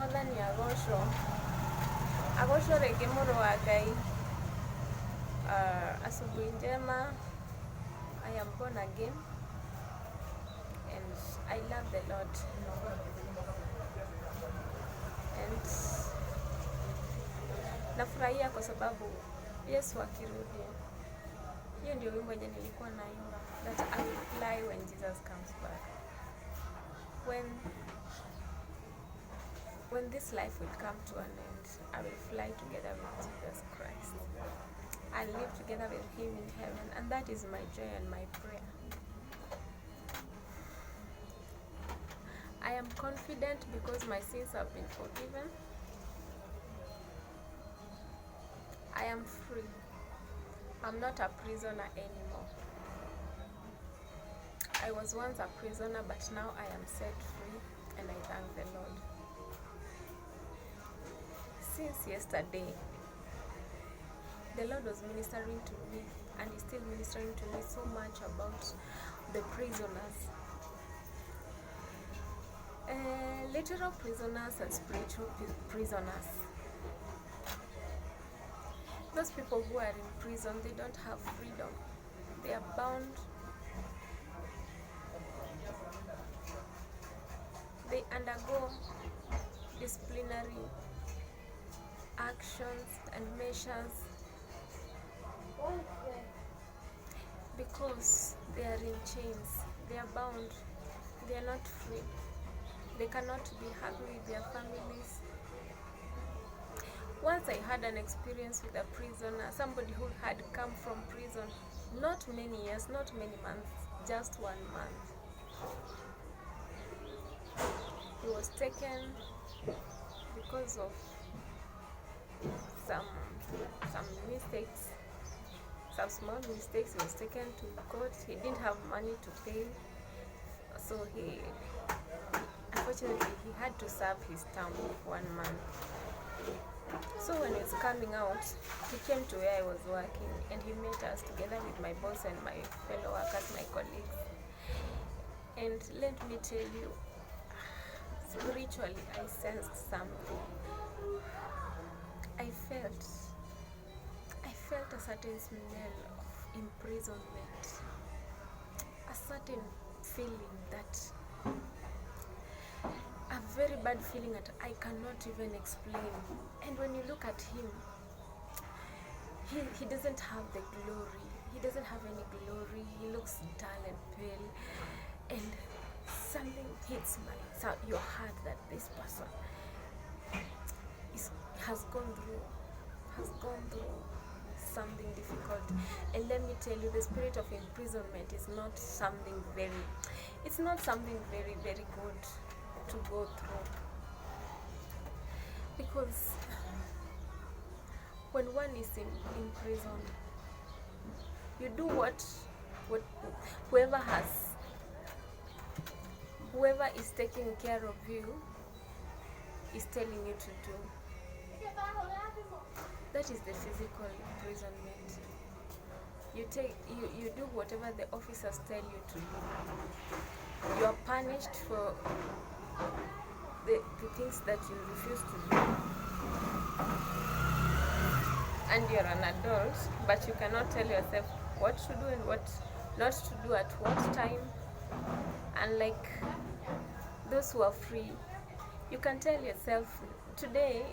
Mwathani agocwo rĩngĩ mũrũ wa Ngai. Asubuhi njema. I am born again and I love the Lord. And nafurahia kwa sababu Yesu akirudi. Hiyo ndio wimbo yenye nilikuwa naimba, that I will fly when Jesus comes back. When this life will come to an end, I will fly together with Jesus Christ and live together with him in heaven, and that is my joy and my prayer. I am confident because my sins have been forgiven. I am free. I'm not a prisoner anymore. I was once a prisoner, but now I am set free, and I thank the Lord. Since yesterday, the Lord was ministering to me, and He's still ministering to me so much about the prisoners. Literal prisoners and spiritual prisoners. Those people who are in prison, they don't have freedom. They are bound. They undergo disciplinary actions and measures because they are in chains. They are bound. They are not free. They cannot be happy with their families. Once I had an experience with a prisoner, somebody who had come from prison, not many years, not many months, just 1 month. He was taken because of some mistakes, some small mistakes. He was taken to court. He didn't have money to pay, so unfortunately he had to serve his term of 1 month. So when he was coming out, he came to where I was working, and he met us together with my boss and my fellow workers, my colleagues. And let me tell you, spiritually I sensed something. I felt a certain smell of imprisonment, a certain feeling, that a very bad feeling that I cannot even explain. And when you look at him, he doesn't have the glory. He doesn't have any glory. He looks dull and pale, and something hits your heart that this person has gone through something difficult. And let me tell you, the spirit of imprisonment is not something very good to go through, because when one is in prison, you do what whoever is taking care of you is telling you to do. That is the physical imprisonment. You do whatever the officers tell you to do. You are punished for the things that you refuse to do. And you're an adult, but you cannot tell yourself what to do and what not to do at what time. Unlike those who are free, you can tell yourself, today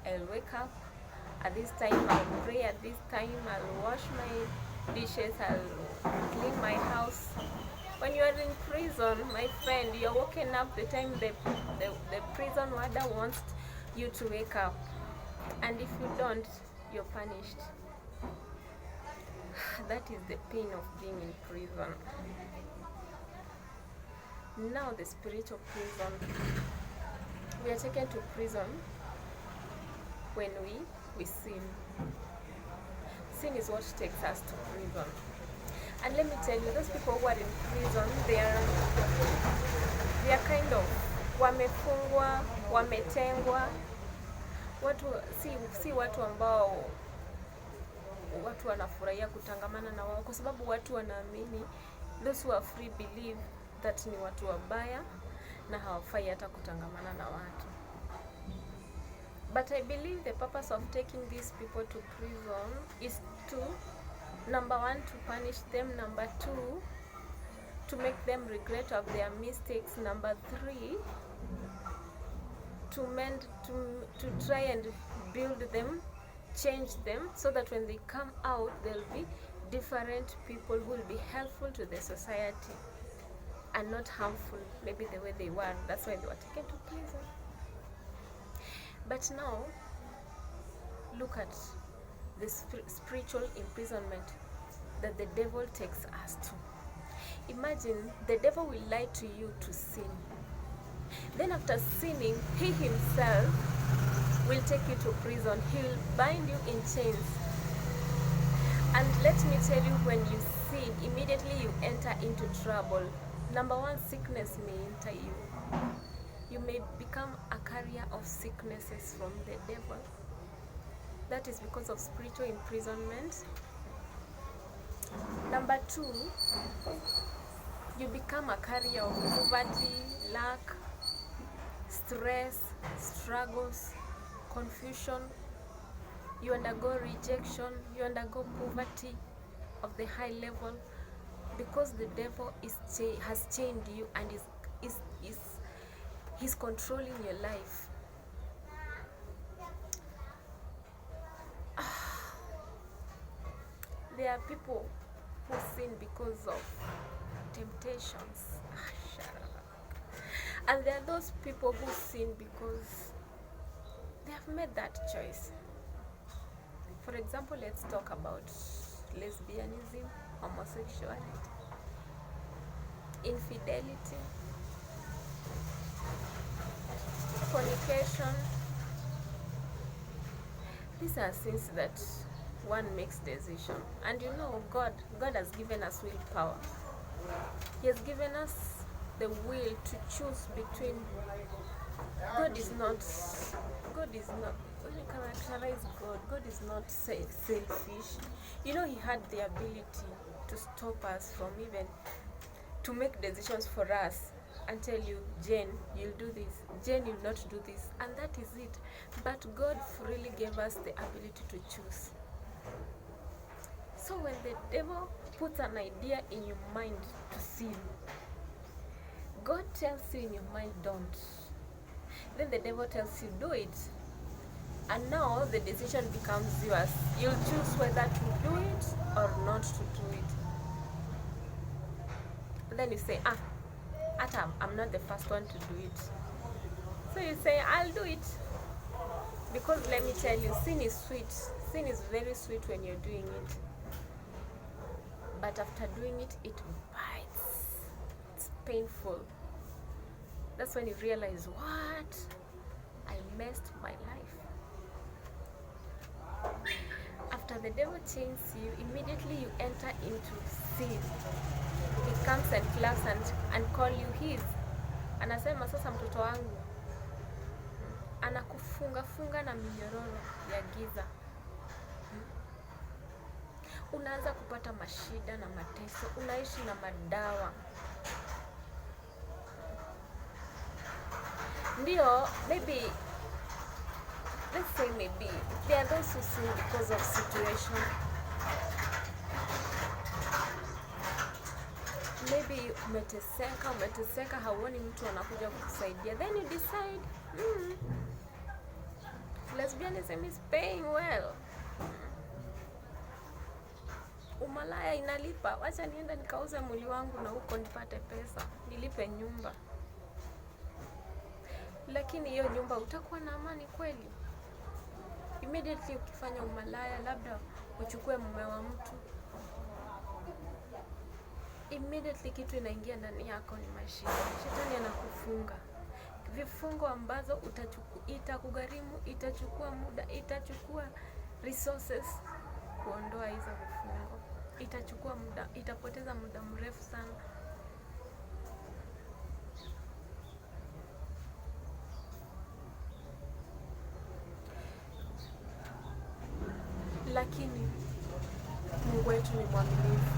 I'll wake up at this time, I'll pray at this time, I'll wash my dishes, I'll clean my house. When you are in prison, my friend, you're waking up the time the prison warder wants you to wake up, and if you don't, you're punished. That is the pain of being in prison. Now the spiritual prison. We are taken to prison when we sin. Sin is what takes us to prison. And let me tell you, those people who are in prison, they are kind of wamefungwa, wametengwa. Si watu ambao watu wanafurahia kutangamana na wao, kwa sababu watu wanaamini, those who are free believe that ni watu wabaya, na hawafai hata kutangamana na watu. But I believe the purpose of taking these people to prison is to, number one, to punish them, number two, to make them regret of their mistakes, number three, to mend, to try and build them, change them, so that when they come out, they'll be different people who will be helpful to the society and not harmful, maybe the way they were. That's why they were taken to prison. But now, look at the spiritual imprisonment that the devil takes us to. Imagine the devil will lie to you to sin. Then after sinning, he himself will take you to prison. He'll bind you in chains. And let me tell you, when you sin, immediately you enter into trouble. Number one, sickness may enter you. You may become a carrier of sicknesses from the devil. That is because of spiritual imprisonment. Number two, you become a carrier of poverty, lack, stress, struggles, confusion. You undergo rejection, you undergo poverty of the high level, because the devil has chained you and he's controlling your life. There are people who sin because of temptations. And there are those people who sin because they have made that choice. For example, let's talk about lesbianism, homosexuality, infidelity, fornication. These are sins that one makes decision. And you know, God has given us willpower. He has given us the will to choose between. God is not, when you characterize God is not selfish. You know, he had the ability to stop us from even to make decisions for us and tell you, Jane, you'll do this, Jane, you'll not do this, and that is it. But God freely gave us the ability to choose. So when the devil puts an idea in your mind to sin, God tells you in your mind, don't. Then the devil tells you, do it. And now the decision becomes yours. You'll choose whether to do it or not to do it. And then you say, I'm not the first one to do it. So you say, I'll do it. Because let me tell you, sin is sweet. Sin is very sweet when you're doing it. But after doing it, it bites. It's painful. That's when you realize, what? I messed my life. After the devil chains you, immediately you enter into sin. He comes and claps and call you his. Anasema sasa mtoto wangu. Anakufunga na minyororo ya giza. Unaanza kupata mashida na mateso. Unaishi na madawa. Ndio, maybe, let's say maybe, there are those who sin because of situation. Maybe umeteseka, hauoni mtu anakuja kukusaidia. Then you decide, lesbianism is paying well. Umalaya inalipa, wacha nienda nikauze mwili wangu na huko nipate pesa, nilipe nyumba. Lakini hiyo nyumba utakuwa na amani kweli? Immediately ukifanya umalaya, labda uchukue mume wa mtu, immediately kitu inaingia ndani yako ni mashida. Shetani anakufunga vifungo ambazo itakugharimu, itachukua muda, itachukua resources kuondoa hizo vifungo. Itachukua muda, itapoteza muda mrefu sana. Lakini Mungu wetu ni mwaminifu.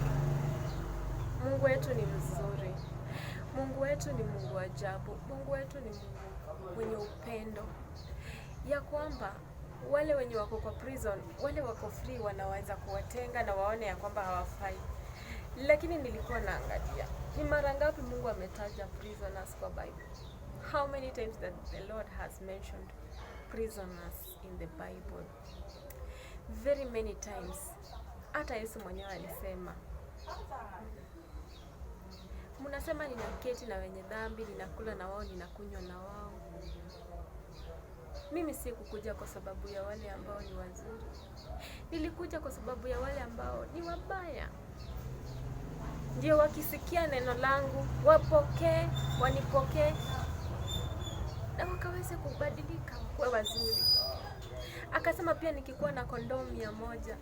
Mungu wetu ni mzuri. Mungu wetu ni Mungu wa ajabu. Mungu wetu ni Mungu mwenye upendo, ya kwamba wale wenye wako kwa prison, wale wako free, wanaweza kuwatenga na waone ya kwamba hawafai. Lakini nilikuwa naangalia ni mara ngapi Mungu ametaja prisoners kwa Bible. How many times that the Lord has mentioned prisoners in the Bible? Very many times. Hata Yesu mwenyewe alisema, mnasema ninaketi na wenye dhambi, ninakula na wao, ninakunywa na wao. Mimi si kukuja kwa sababu ya wale ambao ni wazuri. Nilikuja kwa sababu ya wale ambao ni wabaya. Ndio wakisikia neno langu, wapokee, wanipokee, na wakaweze kubadilika kuwa wazuri. Akasema pia nikikuwa na kondoo 100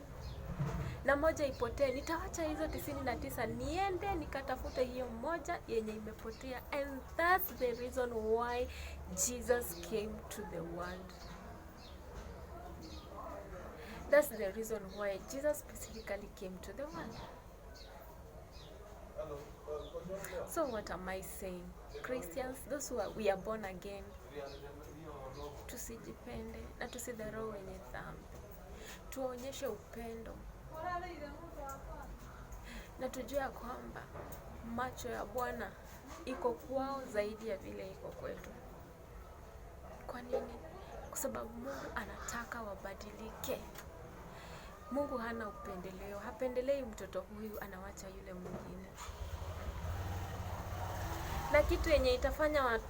na moja ipotee, nitawacha hizo 99 niende nikatafute hiyo moja yenye imepotea. And that's the reason why Jesus came to the world. That's the reason why Jesus specifically came to the world. So what am I saying? Christians, those who we are born again, tusijipende na tusidharau wenye dhambi. Tuonyeshe upendo. Na tujue kwamba macho ya Bwana iko kwao zaidi ya vile iko kwetu. Kwa nini? Kwa sababu Mungu anataka wabadilike. Mungu hana upendeleo. Hapendelei mtoto huyu anawacha yule mwingine. Na kitu yenye itafanya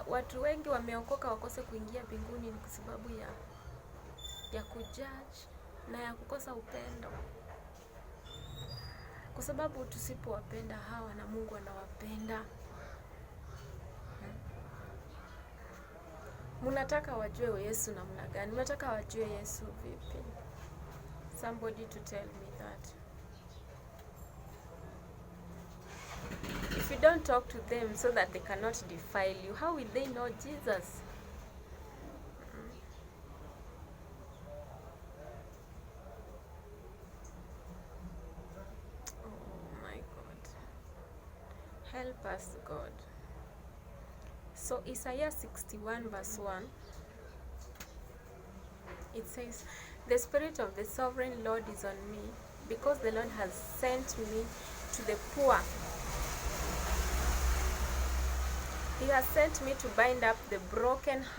watu wengi wameokoka wakose kuingia mbinguni ni kwa sababu ya kujudge na ya kukosa upendo. Kwa sababu tusipowapenda hawa na Mungu anawapenda. Mnataka wajue Yesu namna gani? Mnataka wajue Yesu vipi? Somebody to tell me that. If you don't talk to them so that they cannot defile you, how will they know Jesus? Oh my God. Help us, God. So Isaiah 61 verse 1, it says, "The Spirit of the Sovereign Lord is on me, because the Lord has sent me to the poor. He has sent me to bind up the broken heart.